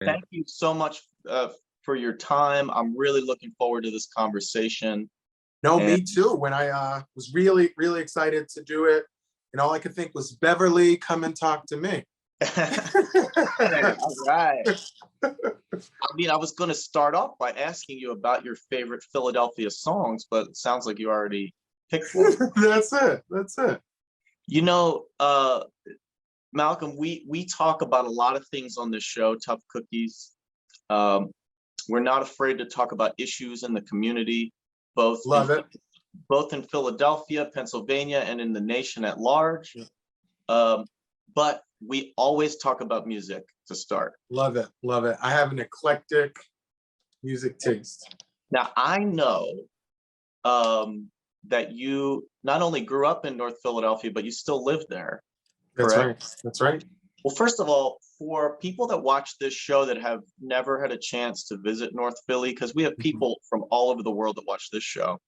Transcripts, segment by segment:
Thank you so much for your time. I'm really looking forward to this conversation. No, And me too. When I was really, really excited to do it, and all I could think was, Beverly, come and talk to me. all right. I mean, I was going to start off by asking you about your favorite Philadelphia songs, but it sounds like you already picked one. That's it. That's it. You know, Malcolm, we talk about a lot of things on this show, Tough Cookies. We're not afraid to talk about issues in the community, both Love it. both in Philadelphia, Pennsylvania, and in the nation at large. But we always talk about music to start. Love it. Love it. I have an eclectic music taste. Now, I know that you not only grew up in North Philadelphia, but you still live there. That's correct? right. That's right. Well, first of all, for people that watch this show that have never had a chance to visit North Philly, because we have people from all over the world that watch this show,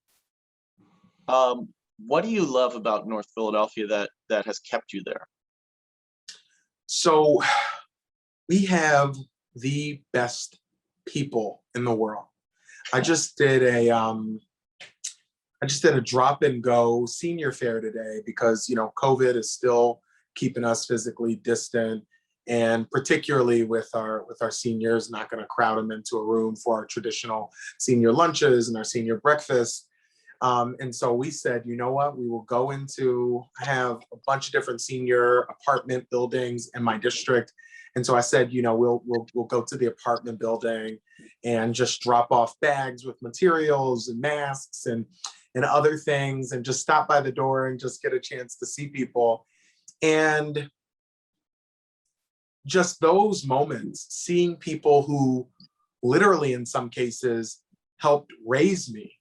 what do you love about North Philadelphia that has kept you there? So we have the best people in the world. I just did a drop and go senior fair today because, you know, COVID is still keeping us physically distant, and particularly with our seniors, not going to crowd them into a room for our traditional senior lunches and our senior breakfasts. And so we said, you know what, we will go into, I have a bunch of different senior apartment buildings in my district. And so I said, you know, we'll go to the apartment building and just drop off bags with materials and masks and other things, and just stop by the door and just get a chance to see people. And just those moments, seeing people who literally in some cases helped raise me.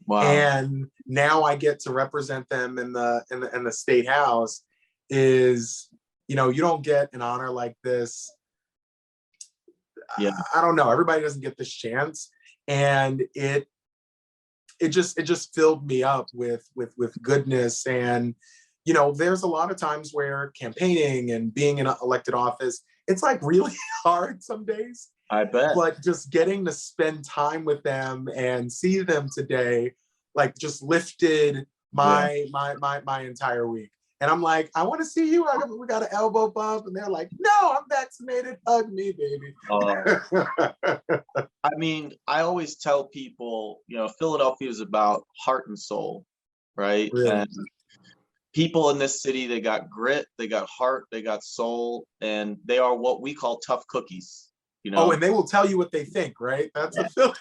Wow. And now I get to represent them in the state house, is, you know, you don't get an honor like this. Yeah. I don't know. Everybody doesn't get this chance. And it just filled me up with goodness. And, you know, there's a lot of times where campaigning and being in an elected office, it's like really hard some days. I bet. But just getting to spend time with them and see them today, like, just lifted my entire week. And I'm like, I want to see you. We got an elbow bump, and they're like, no, I'm vaccinated. Hug me, baby. I mean, I always tell people, you know, Philadelphia is about heart and soul, right? Really? And people in this city, they got grit, they got heart, they got soul, and they are what we call tough cookies. You know? Oh, and they will tell you what they think, right? That's a They'll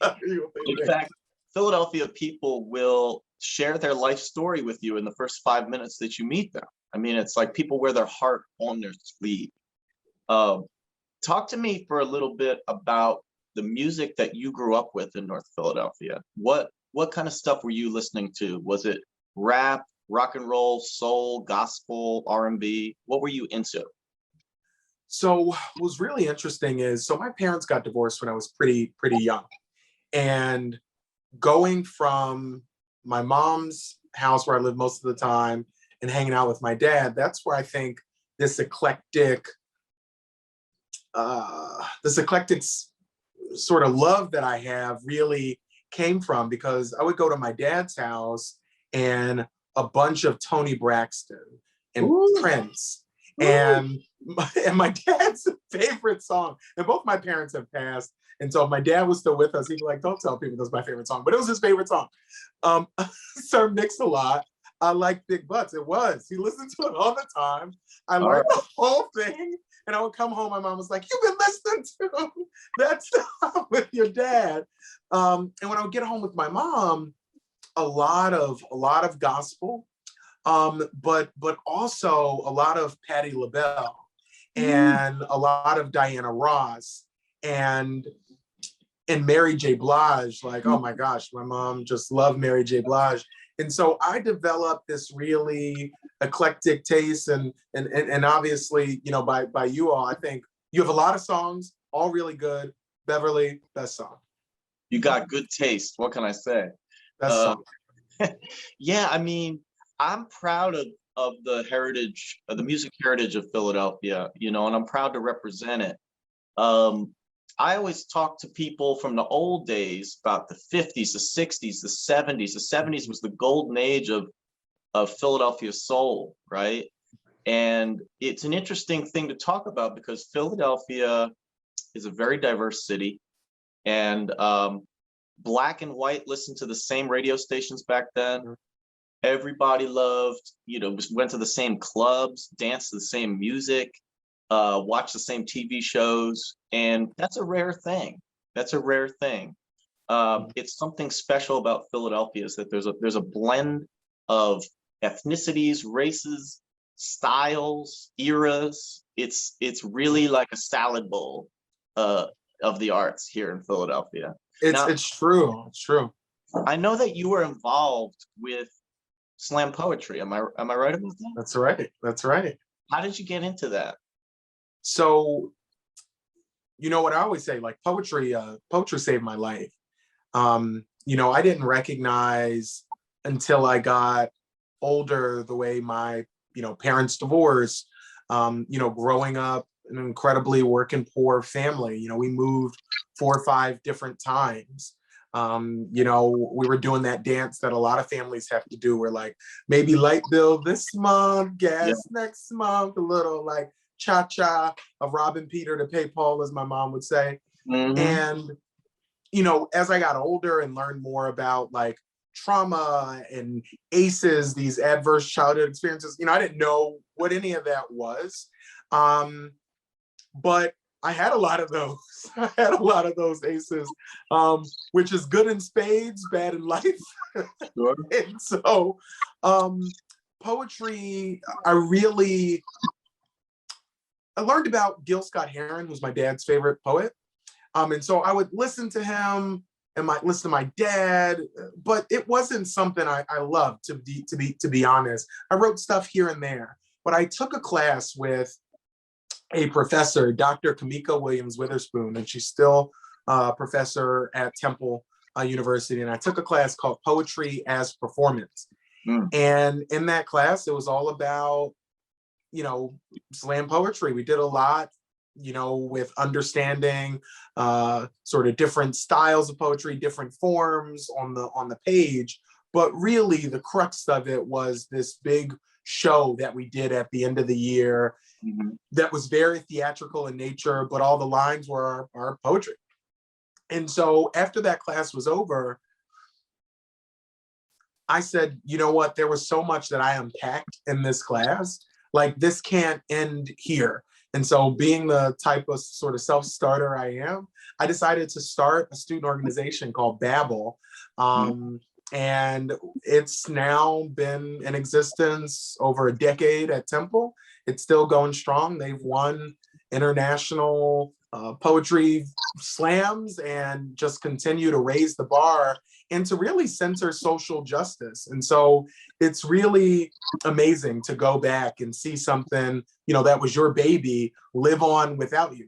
tell you what they think. In fact, Philadelphia people will share their life story with you in the first 5 minutes that you meet them. I mean, it's like people wear their heart on their sleeve. Talk to me for a little bit about the music that you grew up with in North Philadelphia. What kind of stuff were you listening to? Was it rap, rock and roll, soul, gospel, R&B? What were you into? So what was really interesting is, so my parents got divorced when I was pretty young. And going from my mom's house where I lived most of the time and hanging out with my dad, that's where I think this eclectic sort of love that I have really came from, because I would go to my dad's house and a bunch of Tony Braxton and Prince. And my dad's favorite song, and both my parents have passed, and so if my dad was still with us, he'd be like, don't tell people that's my favorite song, but it was his favorite song. Sir Mix-a-Lot, I Like Big Butts. It was. He listened to it all the time. I learned the whole thing, and I would come home, my mom was like, you've been listening to that stuff with your dad. And when I would get home with my mom, a lot of gospel, but also a lot of Patti LaBelle and a lot of Diana Ross and Mary J. Blige. Like, oh my gosh, my mom just loved Mary J. Blige. And so I developed this really eclectic taste, and obviously, you know, by you all, I think you have a lot of songs, all really good. Beverly, best song. You got good taste. What can I say? Best song. Yeah, I mean, I'm proud of the heritage, of the music heritage of Philadelphia, you know, and I'm proud to represent it. I always talk to people from the old days about the 50s, the 60s, the 70s. The 70s was the golden age of Philadelphia soul, right? And it's an interesting thing to talk about because Philadelphia is a very diverse city, and Black and white listened to the same radio stations back then. Everybody loved, went to the same clubs, danced to the same music, watched the same TV shows, and that's a rare thing. That's a rare thing. It's something special about Philadelphia is that there's a blend of ethnicities, races, styles, eras. It's really like a salad bowl of the arts here in Philadelphia. It's true. It's true. I know that you were involved with slam poetry. Am I right about that? That's right. That's right. How did you get into that? So, you know what I always say, like poetry saved my life. I didn't recognize until I got older the way my, parents divorced, growing up in an incredibly working poor family. We moved 4 or 5 different times. We were doing that dance that a lot of families have to do. We're like, maybe light bill this month, gas next month, a little like cha-cha of robbing Peter to pay Paul, as my mom would say. Mm-hmm. And, as I got older and learned more about like trauma and ACEs, these adverse childhood experiences, I didn't know what any of that was. But I had a lot of those. I had a lot of those ACEs, which is good in spades, bad in life. Sure. And so poetry, I learned about Gil Scott-Heron, who's my dad's favorite poet. And so I would listen to him and listen to my dad, but it wasn't something I loved, to be honest. I wrote stuff here and there, but I took a class with a professor, Dr. Kamika Williams Witherspoon, and she's still a professor at Temple University. And I took a class called Poetry as Performance. And in that class, it was all about, slam poetry. We did a lot, with understanding sort of different styles of poetry, different forms on the page. But really the crux of it was this big show that we did at the end of the year that was very theatrical in nature, but all the lines were our poetry. And so after that class was over, I said, you know what, there was so much that I unpacked in this class, like this can't end here. And so being the type of sort of self-starter I am, I decided to start a student organization called Babel. And it's now been in existence over a decade at Temple. It's still going strong. They've won international poetry slams and just continue to raise the bar and to really center social justice. And so it's really amazing to go back and see something, that was your baby live on without you.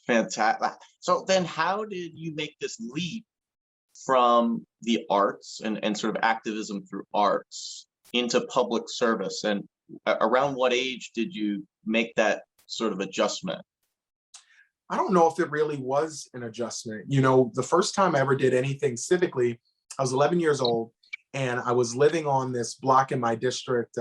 Fantastic. So then how did you make this leap from the arts and sort of activism through arts into public service? And around what age did you make that sort of adjustment? I don't know if it really was an adjustment. The first time I ever did anything civically, I was 11 years old and I was living on this block in my district,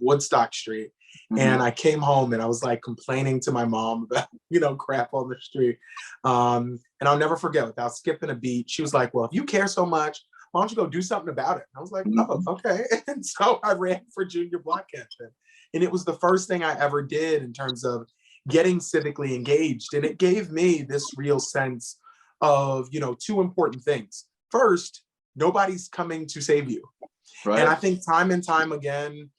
Woodstock Street. And I came home and I was like complaining to my mom about, crap on the street. And I'll never forget, without skipping a beat, she was like, well, if you care so much, why don't you go do something about it? And I was like, oh, okay. And so I ran for junior block captain. And it was the first thing I ever did in terms of getting civically engaged. And it gave me this real sense of, 2 important things. First, nobody's coming to save you. Right. And I think time and time again,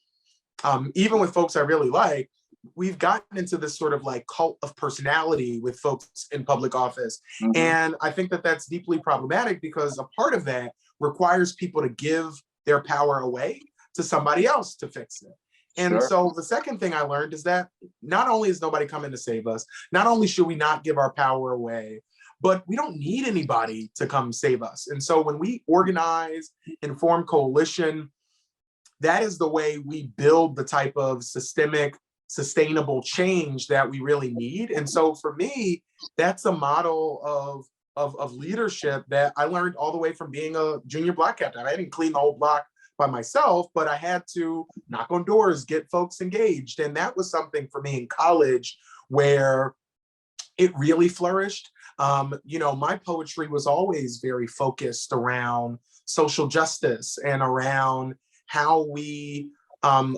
even with folks I really like, we've gotten into this sort of like cult of personality with folks in public office. And I think that that's deeply problematic because a part of that requires people to give their power away to somebody else to fix it. And so the second thing I learned is that not only is nobody coming to save us, not only should we not give our power away, but we don't need anybody to come save us. And so when we organize and form coalition, that is the way we build the type of systemic sustainable change that we really need. And so for me, that's a model of leadership that I learned all the way from being a junior block captain. I didn't clean the whole block by myself, but I had to knock on doors, get folks engaged. And that was something for me in college where it really flourished. My poetry was always very focused around social justice and around how we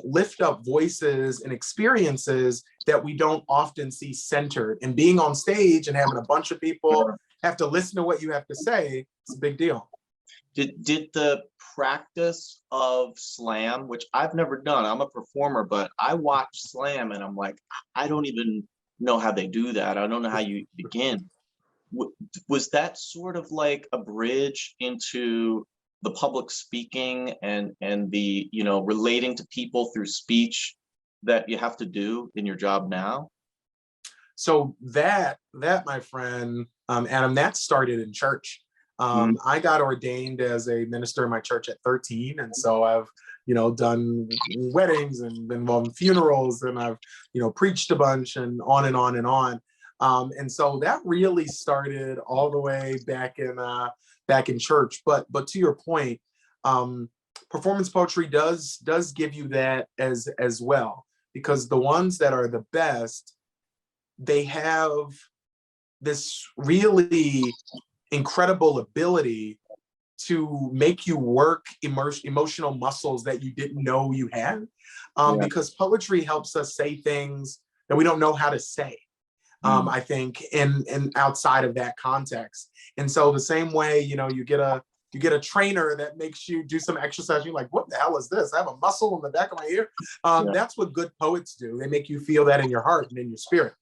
lift up voices and experiences that we don't often see centered. And being on stage and having a bunch of people have to listen to what you have to say, it's a big deal. Did the practice of slam, which I've never done, I'm a performer, but I watch slam and I'm like, I don't even know how they do that. I don't know how you begin. Was that sort of like a bridge into the public speaking and the, relating to people through speech that you have to do in your job now? So that my friend, Adam, that started in church. I got ordained as a minister in my church at 13. And so I've, done weddings and been involved in funerals, and I've, preached a bunch and on and on and on. And so that really started all the way back in church. But to your point, performance poetry does give you that as well, because the ones that are the best, they have this really incredible ability to make you work emotional muscles that you didn't know you had, because poetry helps us say things that we don't know how to say. I think in outside of that context. And so the same way, you get a trainer that makes you do some exercise. You're like, what the hell is this? I have a muscle in the back of my ear. That's what good poets do. They make you feel that in your heart and in your spirit.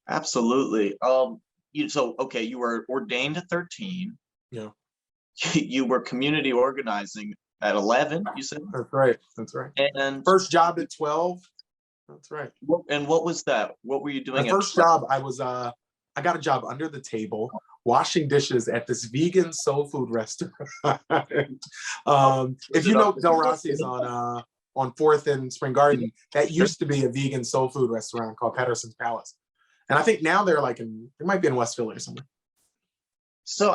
Absolutely. You were ordained at 13. Yeah. You were community organizing at 11, you said? That's right. And first job at 12. That's right. And what was that? What were you doing? My first job, I got a job under the table washing dishes at this vegan soul food restaurant. If you know Del Rossi's on 4th and Spring Garden, that used to be a vegan soul food restaurant called Patterson's Palace. And I think now they might be in West Philly or somewhere. So,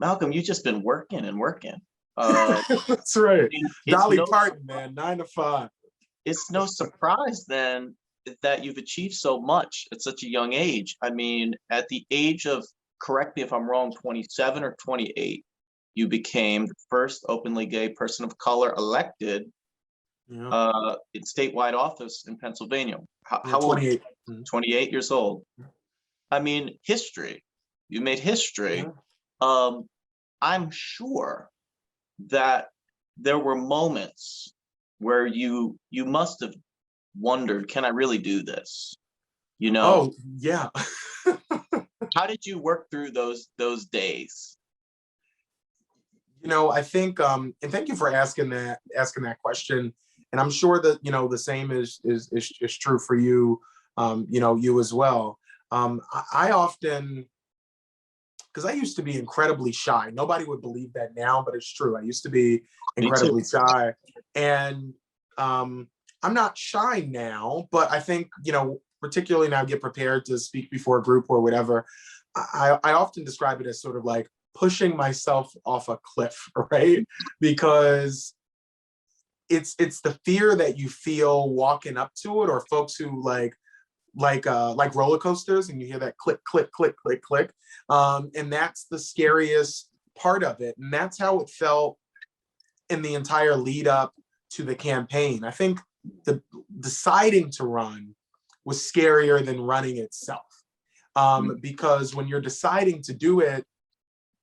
Malcolm, you've just been working and working. That's right. Dolly Parton, man, 9 to 5. It's no surprise then that you've achieved so much at such a young age. At the age of, correct me if I'm wrong, 27 or 28, you became the first openly gay person of color elected in statewide office in Pennsylvania. How 28. Old? 28 years old. History. You made history. Yeah. I'm sure that there were moments where you must have wondered, can I really do this? Oh, yeah. How did you work through those days? I think, and thank you for asking that question. And I'm sure that, the same is true for you, you as well. I often, because I used to be incredibly shy. Nobody would believe that now, but it's true. I used to be incredibly shy. And I'm not shy now, but I think, particularly now I get prepared to speak before a group or whatever, I often describe it as sort of like pushing myself off a cliff, right? Because it's the fear that you feel walking up to it, or folks who like roller coasters, and you hear that click, click, click, click, click. And that's the scariest part of it. And that's how it felt in the entire lead up to the campaign. I think the deciding to run was scarier than running itself. Because when you're deciding to do it,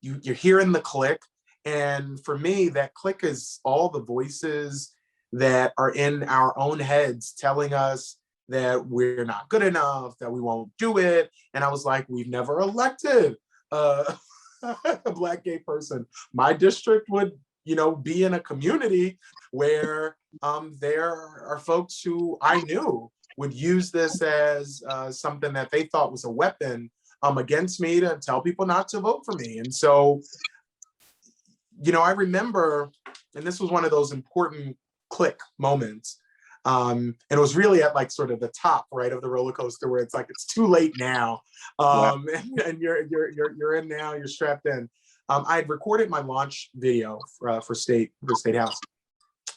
you're hearing the click. And for me, that click is all the voices that are in our own heads telling us that we're not good enough, that we won't do it. And I was like, we've never elected a Black gay person. My district would, be in a community where there are folks who I knew would use this as something that they thought was a weapon against me to tell people not to vote for me. And so, I remember, and this was one of those important click moments, And it was really at like sort of the top, right, of the roller coaster where it's like, it's too late now. Yeah. And you're in now, you're strapped in. I had recorded my launch video for State House.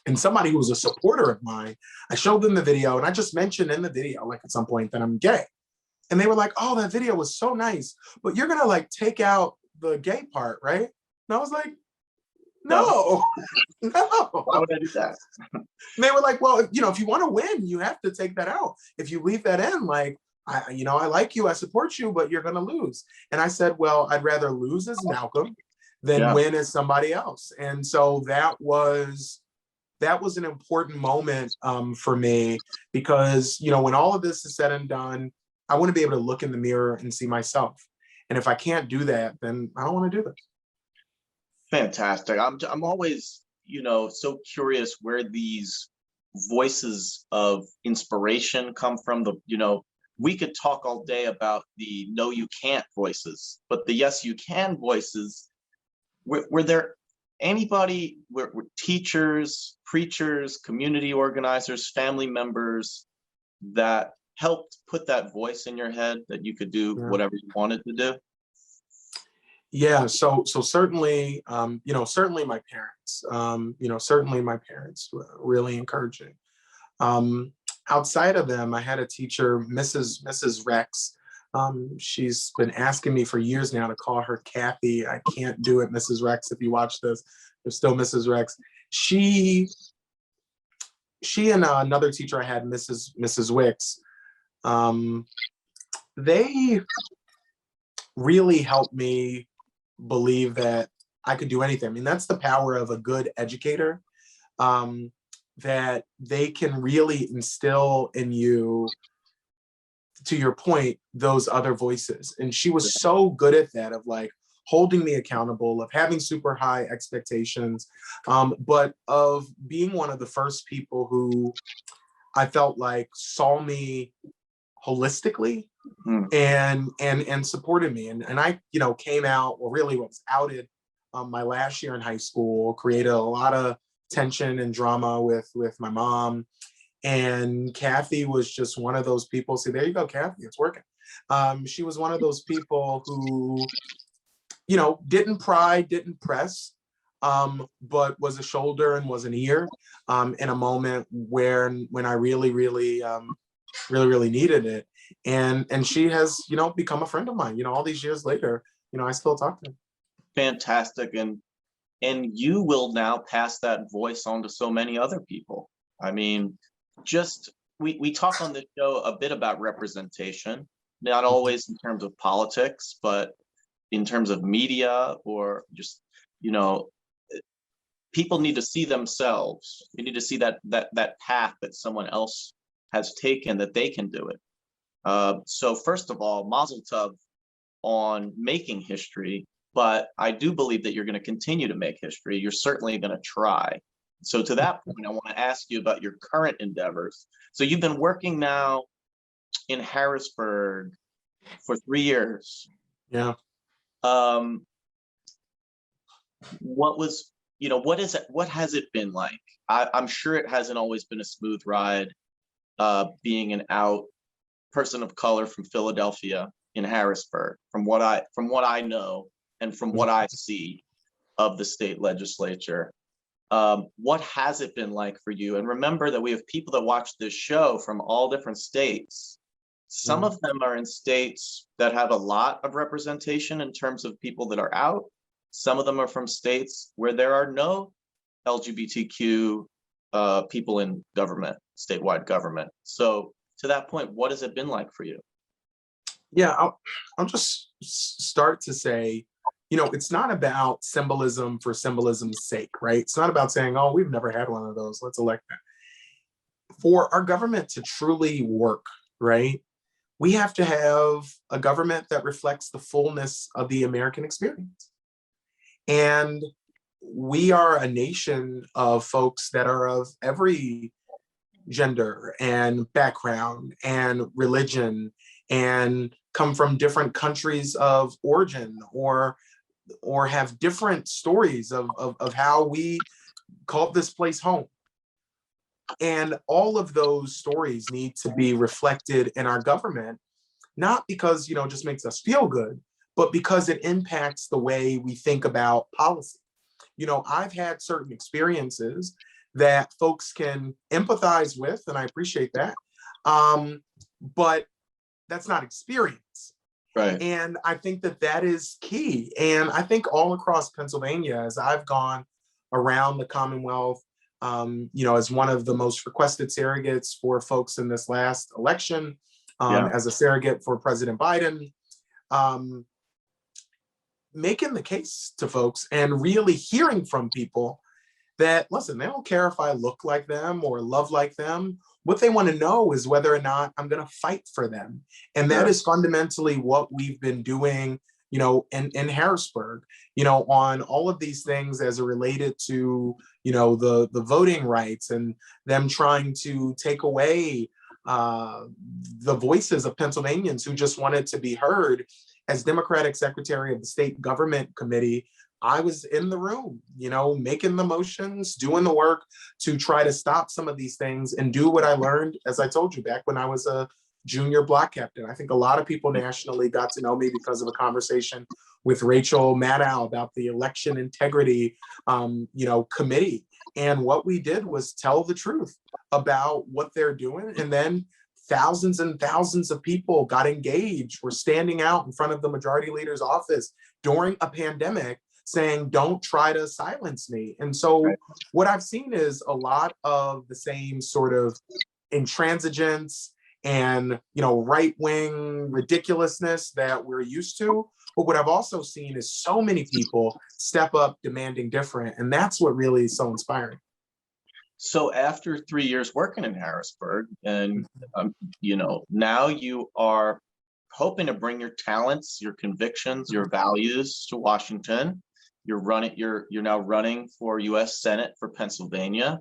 And somebody who was a supporter of mine, I showed them the video, and I just mentioned in the video, like at some point, that I'm gay. And they were like, oh, that video was so nice, but you're gonna like take out the gay part, right? And I was like, no, no. Why would I do that? And they were like, well, you know, if you want to win, you have to take that out. If you leave that in, like, I like you, I support you, but you're gonna lose. And I said, well, I'd rather lose as Malcolm than win as somebody else. And so that was an important moment for me, because, you know, when all of this is said and done, I want to be able to look in the mirror and see myself. And if I can't do that, then I don't want to do this. Fantastic. I'm always, you know, so curious where these voices of inspiration come from. You know, we could talk all day about the no, you can't voices, but the yes, you can voices, were there anybody, were teachers, preachers, community organizers, family members that helped put that voice in your head that you could do whatever you wanted to do? Yeah, so certainly, you know, certainly my parents, certainly my parents were really encouraging. Outside of them, I had a teacher, Mrs. Rex. She's been asking me for years now to call her Kathy. I can't do it, Mrs. Rex. If you watch this, there's still Mrs. Rex. She and another teacher I had, Mrs. Wicks, they really helped me believe that I could do anything. I mean, that's the power of a good educator, that they can really instill in you, to your point, those other voices. And she was so good at that, of like holding me accountable, of having super high expectations, but of being one of the first people who I felt like saw me holistically and supported me. And I, you know, came out, or really was outed my last year in high school, created a lot of tension and drama with my mom. And Kathy was just one of those people. See, there you go, Kathy, it's working. She was one of those people who, you know, didn't pry, didn't press, but was a shoulder and was an ear in a moment when I really needed it. And she has, you know, become a friend of mine. You know, all these years later, you know, I still talk to her. Fantastic. And you will now pass that voice on to so many other people. I mean, just we talk on this show a bit about representation, not always in terms of politics, but in terms of media, or just, you know, people need to see themselves. You need to see that path that someone else has taken, that they can do it. So first of all, mazel tov on making history, but I do believe that you're going to continue to make history. You're certainly going to try. So to that point, I want to ask you about your current endeavors. So you've been working now in Harrisburg for 3 years. Yeah. What was, you know, what has it been like? I'm sure it hasn't always been a smooth ride, being an out person of color from Philadelphia in Harrisburg, from what I know and from what I see of the state legislature. What has it been like for you? And remember that we have people that watch this show from all different states. Some of them are in states that have a lot of representation in terms of people that are out. Some of them are from states where there are no LGBTQ people in government, statewide government. So to that point, what has it been like for you? Yeah, I'll just start to say, you know, it's not about symbolism for symbolism's sake, right? It's not about saying, oh, we've never had one of those, let's elect that. For our government to truly work, right, we have to have a government that reflects the fullness of the American experience. And we are a nation of folks that are of every gender and background and religion, and come from different countries of origin, or have different stories of how we call this place home. And all of those stories need to be reflected in our government, not because, it just makes us feel good, but because it impacts the way we think about policy. I've had certain experiences that folks can empathize with, and I appreciate that. But that's not experience. Right. And I think that that is key. And I think all across Pennsylvania, as I've gone around the Commonwealth, as one of the most requested surrogates for folks in this last election, Yeah. as a surrogate for President Biden, making the case to folks and really hearing from people that, listen, they don't care if I look like them or love like them. What they want to know is whether or not I'm going to fight for them. And that Sure. is fundamentally what we've been doing, in Harrisburg, on all of these things as it related to, the voting rights and them trying to take away the voices of Pennsylvanians who just wanted to be heard. As Democratic Secretary of the State Government Committee, I was in the room, making the motions, doing the work to try to stop some of these things and do what I learned, as I told you, back when I was a junior block captain. I think a lot of people nationally got to know me because of a conversation with Rachel Maddow about the election integrity, committee. And what we did was tell the truth about what they're doing. And then thousands and thousands of people got engaged, were standing out in front of the majority leader's office during a pandemic saying, don't try to silence me. And so what I've seen is a lot of the same sort of intransigence and, right-wing ridiculousness that we're used to. But what I've also seen is so many people step up demanding different. And that's what really is so inspiring. So after 3 years working in Harrisburg, and now you are hoping to bring your talents, your convictions, your values to Washington. You're now running for U.S. Senate for Pennsylvania.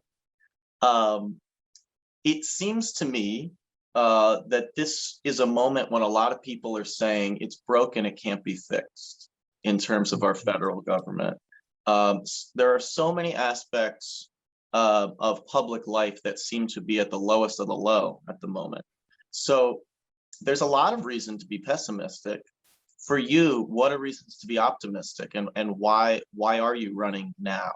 It seems to me that this is a moment when a lot of people are saying it's broken, it can't be fixed in terms of our federal government. There are so many aspects of public life that seem to be at the lowest of the low at the moment. So there's a lot of reason to be pessimistic. For you, what are reasons to be optimistic, and why are you running now?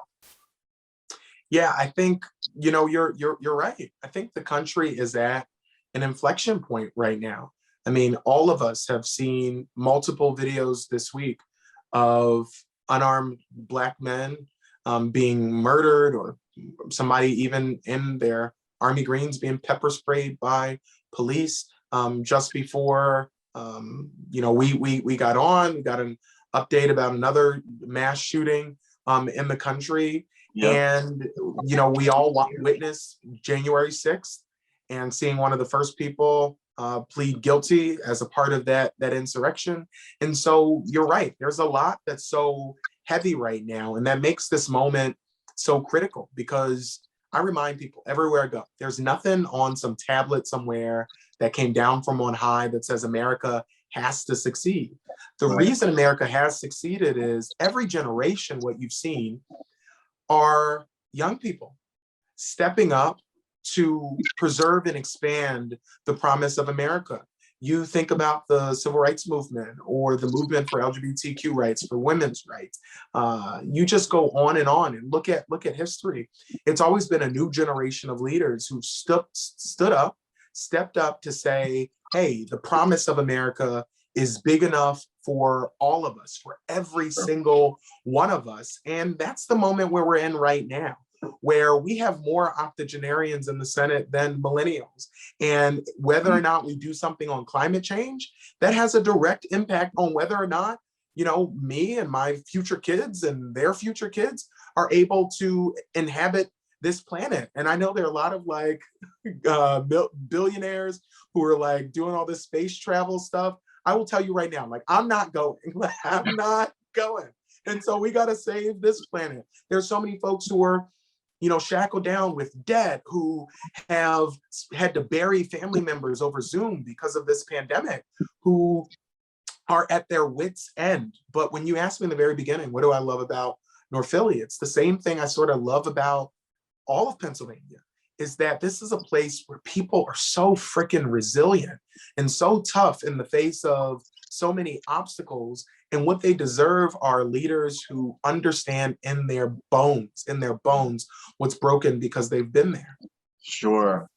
Yeah, I think you're right. I think the country is at an inflection point right now. I mean, all of us have seen multiple videos this week of unarmed Black men being murdered, or somebody even in their Army Greens being pepper sprayed by police. Just before we got on, we got an update about another mass shooting in the country. Yep. And we all witnessed January 6th and seeing one of the first people plead guilty as a part of that insurrection. And so you're right, there's a lot that's so heavy right now, and that makes this moment so critical, because I remind people everywhere I go, there's nothing on some tablet somewhere that came down from on high that says America has to succeed. The reason America has succeeded is every generation, what you've seen are young people stepping up to preserve and expand the promise of America. You think about the civil rights movement or the movement for LGBTQ rights, for women's rights. You just go on and look at history. It's always been a new generation of leaders who stepped up to say, hey, the promise of America is big enough for all of us, for every single one of us. And that's the moment where we're in right now, where we have more octogenarians in the Senate than millennials. And whether or not we do something on climate change, that has a direct impact on whether or not, me and my future kids and their future kids are able to inhabit this planet. And I know there are a lot of billionaires who are doing all this space travel stuff. I will tell you right now, I'm not going. I'm not going. And so we got to save this planet. There's so many folks who are shackled down with debt, who have had to bury family members over Zoom because of this pandemic, who are at their wits' end. But when you asked me in the very beginning, what do I love about North Philly? It's the same thing I sort of love about all of Pennsylvania. is that this is a place where people are so freaking resilient and so tough in the face of so many obstacles. And what they deserve are leaders who understand in their bones, what's broken because they've been there. Sure.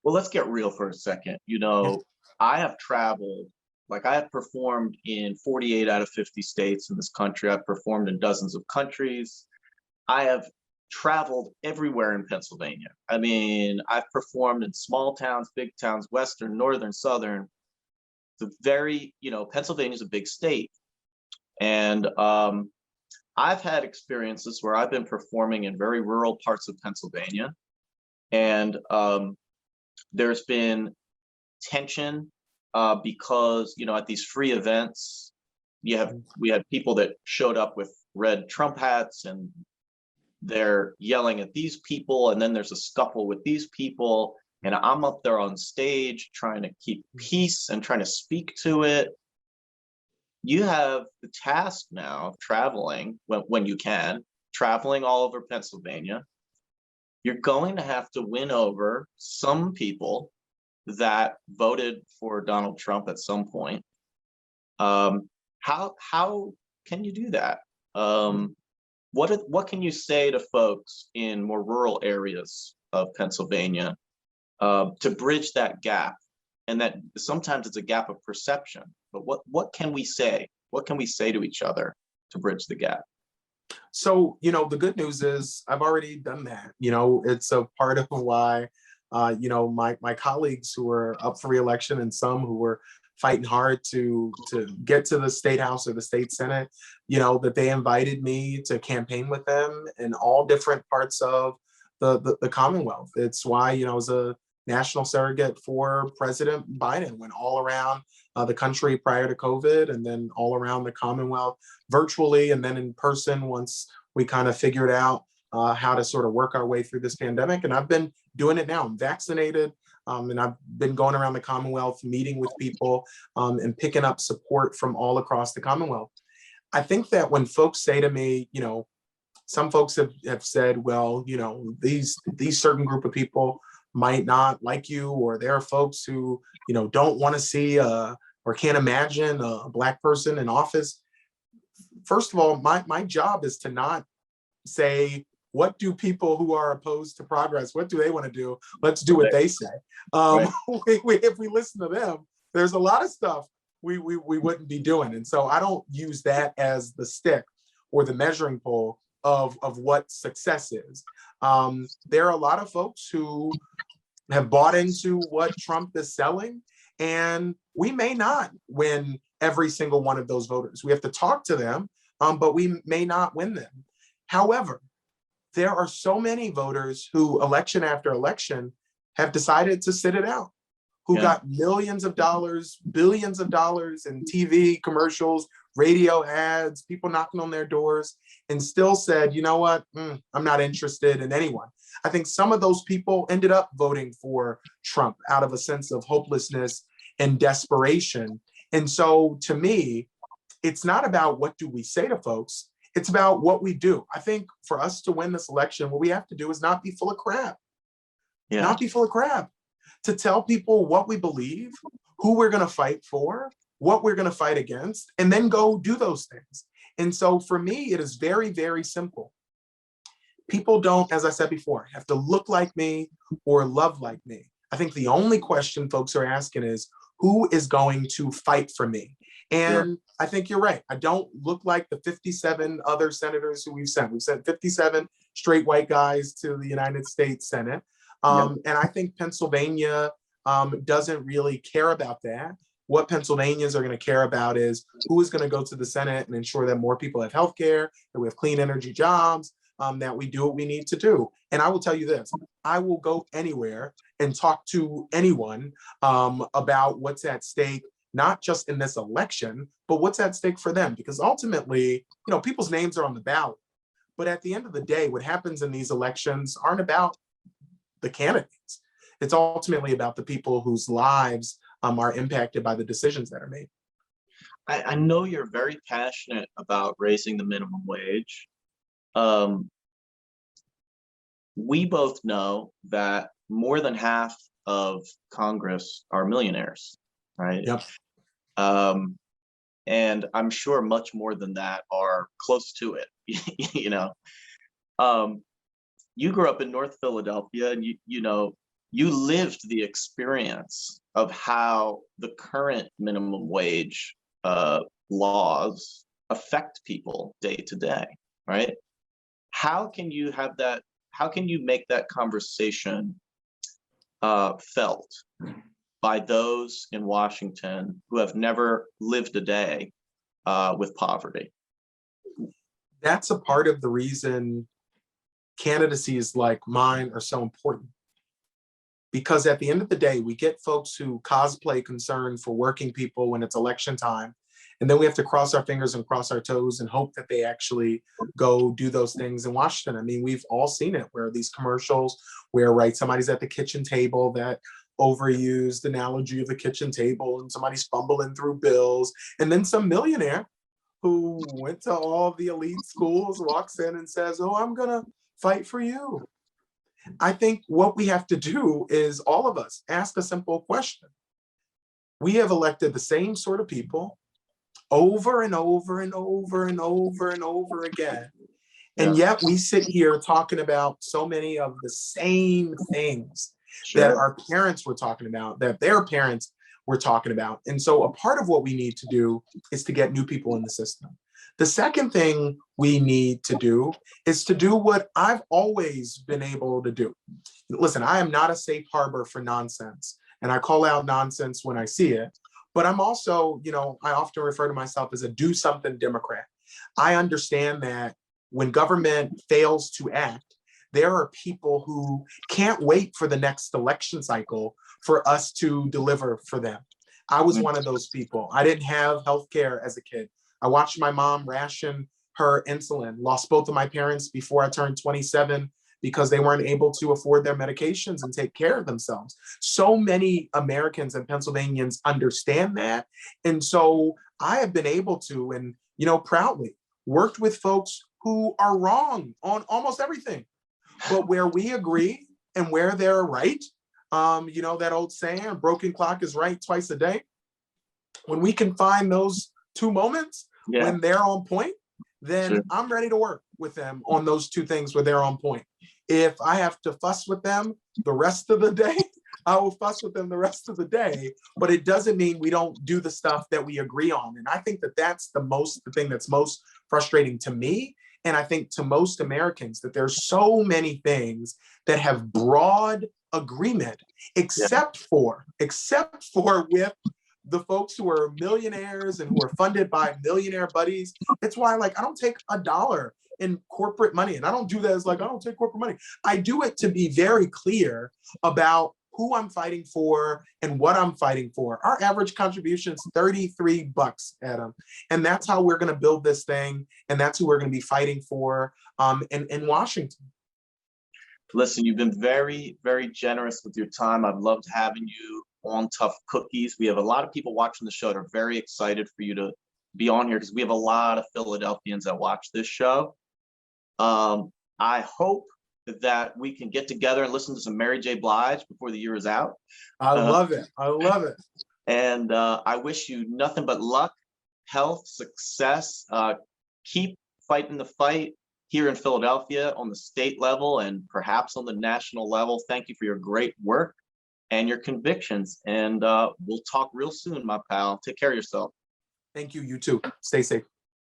Well, let's get real for a second. You Yeah. know, I have traveled, like I have performed in 48 out of 50 states in this country. I've performed in dozens of countries. I have traveled everywhere in Pennsylvania. I mean, I've performed in small towns, big towns, Western, Northern, Southern. Pennsylvania is a big state. And I've had experiences where I've been performing in very rural parts of Pennsylvania. And there's been tension because, at these free events, we had people that showed up with red Trump hats and they're yelling at these people, and then there's a scuffle with these people, and I'm up there on stage trying to keep peace and trying to speak to it. You have the task now of traveling when you can, traveling all over Pennsylvania. You're going to have to win over some people that voted for Donald Trump at some point. How can you do that? What can you say to folks in more rural areas of Pennsylvania to bridge that gap? And that sometimes it's a gap of perception, but what can we say? What can we say to each other to bridge the gap? So, the good news is I've already done that. It's a part of why, my colleagues who are up for reelection and some who were fighting hard to get to the state house or the state senate, that they invited me to campaign with them in all different parts of the Commonwealth. It's why, I was a national surrogate for President Biden, went all around the country prior to COVID, and then all around the Commonwealth virtually, and then in person once we kind of figured out how to sort of work our way through this pandemic. And I've been doing it now. I'm vaccinated, and I've been going around the Commonwealth, meeting with people, and picking up support from all across the Commonwealth. I think that when folks say to me, some folks have said, well, these certain group of people might not like you, or there are folks who, don't want to see or can't imagine a Black person in office. First of all, my job is to not say, what do people who are opposed to progress, what do they want to do? Let's do what they say. Right. If we listen to them, there's a lot of stuff we wouldn't be doing. And so I don't use that as the stick or the measuring pole of what success is. There are a lot of folks who have bought into what Trump is selling, and we may not win every single one of those voters. We have to talk to them, but we may not win them. However, there are so many voters who election after election have decided to sit it out, who got millions of dollars, billions of dollars in TV commercials, radio ads, people knocking on their doors, and still said, you know what, I'm not interested in anyone. I think some of those people ended up voting for Trump out of a sense of hopelessness and desperation. And so to me, it's not about what do we say to folks, it's about what we do. I think for us to win this election, what we have to do is not be full of crap. Yeah. Not be full of crap. To tell people what we believe, who we're going to fight for, what we're going to fight against, and then go do those things. And so for me, it is very, very simple. People don't, as I said before, have to look like me or love like me. I think the only question folks are asking is, who is going to fight for me? And I think you're right. I don't look like the 57 other senators who we've sent. We've sent 57 straight white guys to the United States Senate. And I think Pennsylvania doesn't really care about that. What Pennsylvanians are going to care about is who is going to go to the Senate and ensure that more people have health care, that we have clean energy jobs, that we do what we need to do. And I will tell you this, I will go anywhere and talk to anyone about what's at stake, not just in this election, but what's at stake for them. Because ultimately, people's names are on the ballot. But at the end of the day, what happens in these elections aren't about the candidates. It's ultimately about the people whose lives are impacted by the decisions that are made. I know you're very passionate about raising the minimum wage. We both know that more than half of Congress are millionaires, right? Yep. And I'm sure much more than that are close to it. You know, you grew up in North Philadelphia, and you lived the experience of how the current minimum wage laws affect people day to day, right? How can you have that? How can you make that conversation felt by those in Washington who have never lived a day with poverty? That's a part of the reason candidacies like mine are so important. Because at the end of the day, we get folks who cosplay concern for working people when it's election time. And then we have to cross our fingers and cross our toes and hope that they actually go do those things in Washington. I mean, we've all seen it where these commercials where, right, somebody's at the kitchen table, that overused analogy of the kitchen table, and somebody's fumbling through bills. And then some millionaire who went to all the elite schools walks in and says, oh, I'm gonna fight for you. I think what we have to do is all of us ask a simple question. We have elected the same sort of people over and over and over and over and over again. And yet we sit here talking about so many of the same things that our parents were talking about, that their parents were talking about. And so a part of what we need to do is to get new people in the system. The second thing we need to do is to do what I've always been able to do. Listen, I am not a safe harbor for nonsense, and I call out nonsense when I see it, but I'm also, I often refer to myself as a do something Democrat. I understand that when government fails to act, there are people who can't wait for the next election cycle for us to deliver for them. I was one of those people. I didn't have healthcare as a kid. I watched my mom ration her insulin, lost both of my parents before I turned 27 because they weren't able to afford their medications and take care of themselves. So many Americans and Pennsylvanians understand that. And so I have been able to, and proudly, worked with folks who are wrong on almost everything. But where we agree and where they're right, that old saying, a broken clock is right twice a day. When we can find those two moments when they're on point, then I'm ready to work with them on those two things where they're on point. If I have to fuss with them the rest of the day, I will fuss with them the rest of the day, but it doesn't mean we don't do the stuff that we agree on. And I think that that's the thing that's most frustrating to me. And I think to most Americans, that there's so many things that have broad agreement, except for with the folks who are millionaires and who are funded by millionaire buddies. It's why, I don't take $1 in corporate money. And I don't do that as I don't take corporate money. I do it to be very clear about who I'm fighting for and what I'm fighting for. Our average contribution is $33, Adam. And that's how we're going to build this thing. And that's who we're going to be fighting for in Washington. Listen, you've been very, very generous with your time. I've loved having you on Tough Cookies. We have a lot of people watching the show that are very excited for you to be on here because we have a lot of Philadelphians that watch this show. I hope that we can get together and listen to some Mary J. Blige before the year is out. I love it. I love it. And I wish you nothing but luck, health, success. Keep fighting the fight here in Philadelphia on the state level and perhaps on the national level. Thank you for your great work and your convictions. And we'll talk real soon, my pal. Take care of yourself. Thank you. You too. Stay safe.